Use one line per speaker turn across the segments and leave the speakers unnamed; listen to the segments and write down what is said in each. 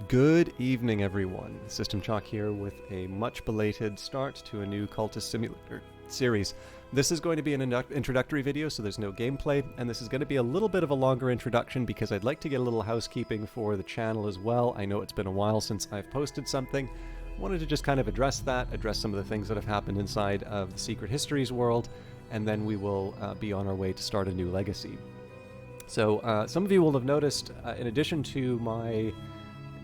Good evening, everyone. System Chalk here with a much belated start to a new Cultist Simulator series. This is going to be an introductory video, so there's no gameplay, and this is going to be a little bit of a longer introduction because I'd like to get a little housekeeping for the channel as well. I know it's been a while since I've posted something. I wanted to just kind of address that, address some of the things that have happened inside of the Secret Histories world, and then we will be on our way to start a new legacy. So some of you will have noticed, in addition to my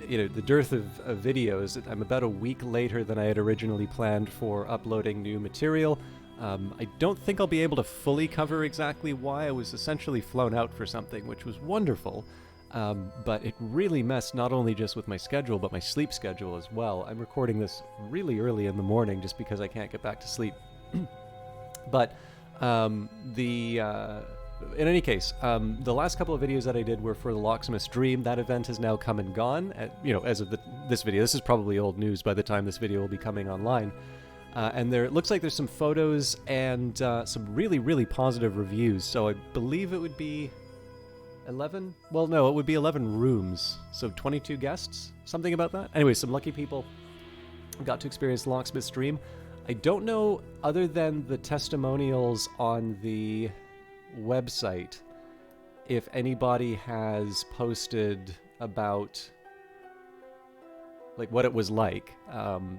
the dearth of videos, I'm about a week later than I had originally planned for uploading new material. I don't think I'll be able to fully cover exactly why. I was essentially flown out for something, which was wonderful, but it really messed not only just with my schedule, but my sleep schedule as well. I'm recording this really early in the morning just because I can't get back to sleep. But in any case, the last couple of videos that I did were for the Locksmith stream. That event has now come and gone. As of this video, this is probably old news by the time this video will be coming online. And it looks like there's some photos and some really positive reviews. So I believe it would be 11? Well, no, it would be 11 rooms. So 22 guests? Something about that? Anyway, some lucky people got to experience the Locksmith stream. I don't know, other than the testimonials on the website, if anybody has posted about what it was like.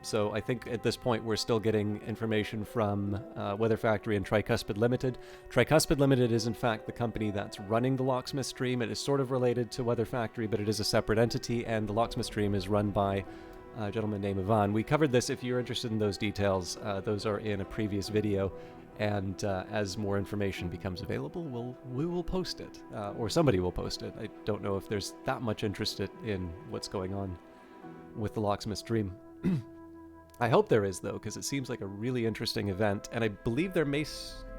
So I think at this point we're still getting information from Weather Factory and Tricuspid Limited. Tricuspid Limited is in fact the company that's running the Locksmith stream. It is sort of related to Weather Factory, but it is a separate entity, and the Locksmith stream is run by a gentleman named Ivan. We covered this. If you're interested in those details, those are in a previous video. And as more information becomes available, we will post it, or somebody will post it. I don't know if there's that much interest in what's going on with the Locksmith stream. I hope there is, though, because it seems like a really interesting event, and I believe there may...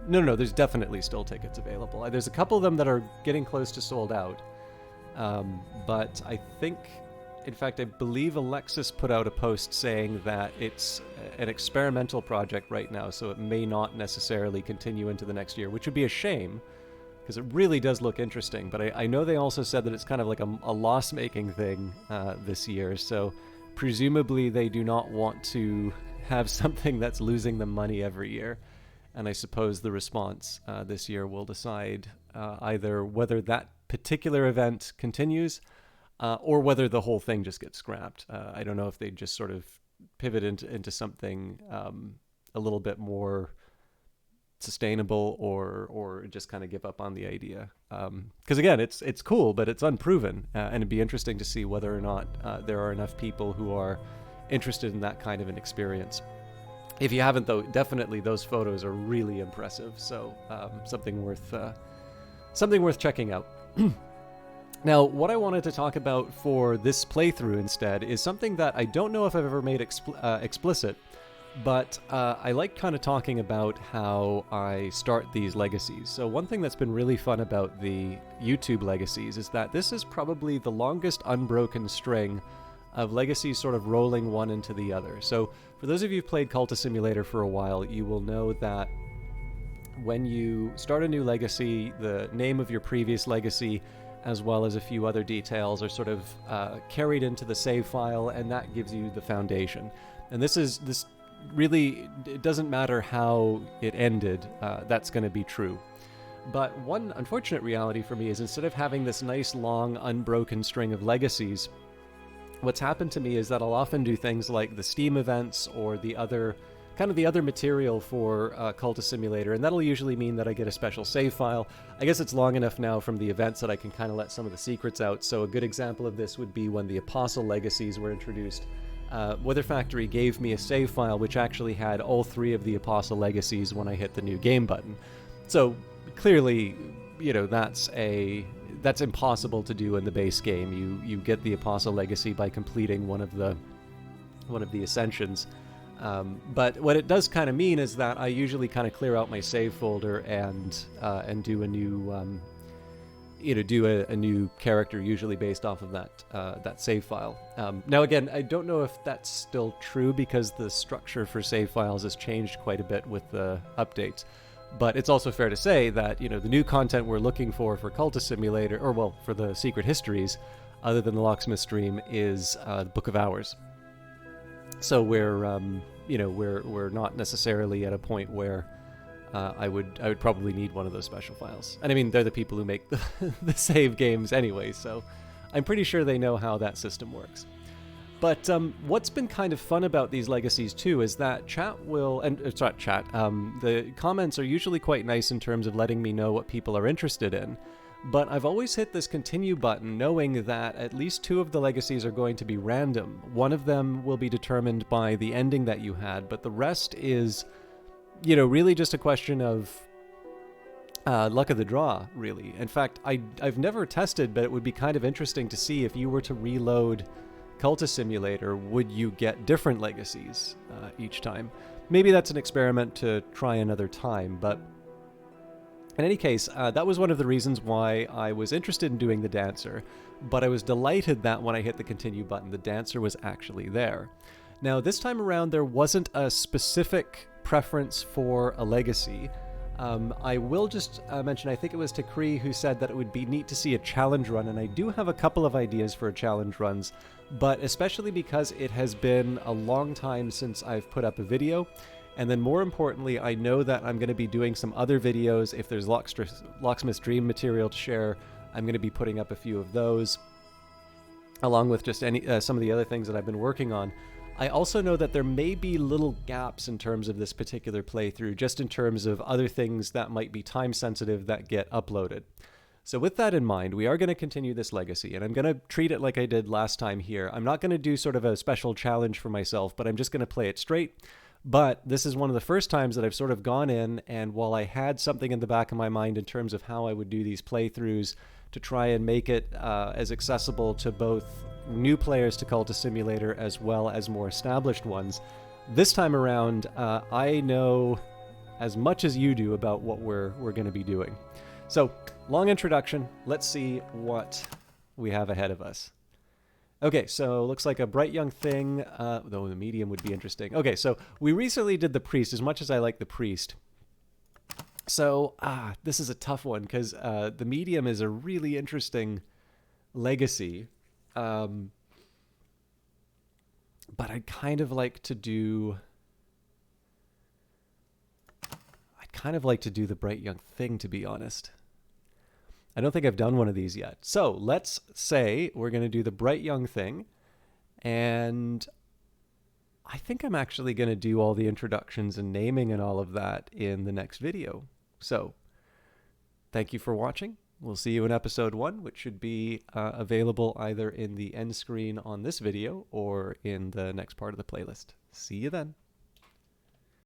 No, there's definitely still tickets available. There's a couple of them that are getting close to sold out, but I think... In fact, I believe Alexis put out a post saying that it's an experimental project right now, so it may not necessarily continue into the next year, which would be a shame, because it really does look interesting. But I know they also said that it's kind of like a loss-making thing this year, so presumably they do not want to have something that's losing them money every year. And I suppose the response this year will decide either whether that particular event continues, or whether the whole thing just gets scrapped. I don't know if they just sort of pivot into something a little bit more sustainable, or just kind of give up on the idea. Because again, it's cool, but it's unproven, and it'd be interesting to see whether or not there are enough people who are interested in that kind of an experience. If you haven't, though, definitely those photos are really impressive. So something worth checking out. Now, what I wanted to talk about for this playthrough instead is something that I don't know if I've ever made explicit, but I like kind of talking about how I start these legacies. So one thing that's been really fun about the YouTube legacies is that this is probably the longest unbroken string of legacies sort of rolling one into the other. So for those of you who've played Cultist Simulator for a while, you will know that when you start a new legacy, the name of your previous legacy as well as a few other details are sort of carried into the save file, and that gives you the foundation. And this really, it doesn't matter how it ended, that's going to be true. But one unfortunate reality for me is, instead of having this nice long unbroken string of legacies, what's happened to me is that I'll often do things like the Steam events or the other material for Cultist Simulator, and that'll usually mean that I get a special save file. I guess it's long enough now from the events that I can kind of let some of the secrets out. So a good example of this would be when the Apostle Legacies were introduced. Weather Factory gave me a save file which actually had all 3 of the Apostle Legacies when I hit the new game button. So clearly, that's impossible to do in the base game. You get the Apostle Legacy by completing one of the Ascensions. But what it does kind of mean is that I usually kind of clear out my save folder and do a new a new character, usually based off of that save file. Now again, I don't know if that's still true because the structure for save files has changed quite a bit with the updates. But it's also fair to say that the new content we're looking for Cultist Simulator, or well, for the Secret Histories, other than the Locksmith stream, is the Book of Hours. So we're not necessarily at a point where I would probably need one of those special files. And I mean, they're the people who make the save games anyway, so I'm pretty sure they know how that system works. But what's been kind of fun about these legacies too is that chat will, and it's not chat, the comments are usually quite nice in terms of letting me know what people are interested in. But I've always hit this continue button knowing that at least 2 of the legacies are going to be random. One of them will be determined by the ending that you had, but the rest is, really just a question of luck of the draw, really. In fact, I've never tested, but it would be kind of interesting to see if you were to reload Cultist Simulator, would you get different legacies each time? Maybe that's an experiment to try another time, but in any case, that was one of the reasons why I was interested in doing the Dancer, but I was delighted that when I hit the continue button, the Dancer was actually there. Now, this time around, there wasn't a specific preference for a legacy. I will just mention, I think it was Takri who said that it would be neat to see a challenge run, and I do have a couple of ideas for challenge runs, but especially because it has been a long time since I've put up a video, and then more importantly, I know that I'm going to be doing some other videos. If there's Locksmith Dream material to share, I'm going to be putting up a few of those, along with just some of the other things that I've been working on. I also know that there may be little gaps in terms of this particular playthrough, just in terms of other things that might be time sensitive that get uploaded. So with that in mind, we are going to continue this legacy, and I'm going to treat it like I did last time here. I'm not going to do sort of a special challenge for myself, but I'm just going to play it straight. But this is one of the first times that I've sort of gone in, and while I had something in the back of my mind in terms of how I would do these playthroughs to try and make it as accessible to both new players to Cultist Simulator as well as more established ones, this time around, I know as much as you do about what we're going to be doing. So, long introduction. Let's see what we have ahead of us. Okay, so looks like a bright young thing, though the medium would be interesting. Okay, so we recently did the priest, as much as I like the priest. So, this is a tough one, because the medium is a really interesting legacy. But I'd kind of like to do the bright young thing, to be honest. I don't think I've done one of these yet. So let's say we're going to do the bright young thing, and I think I'm actually going to do all the introductions and naming and all of that in the next video. So thank you for watching. We'll see you in episode 1, which should be available either in the end screen on this video or in the next part of the playlist. See you then.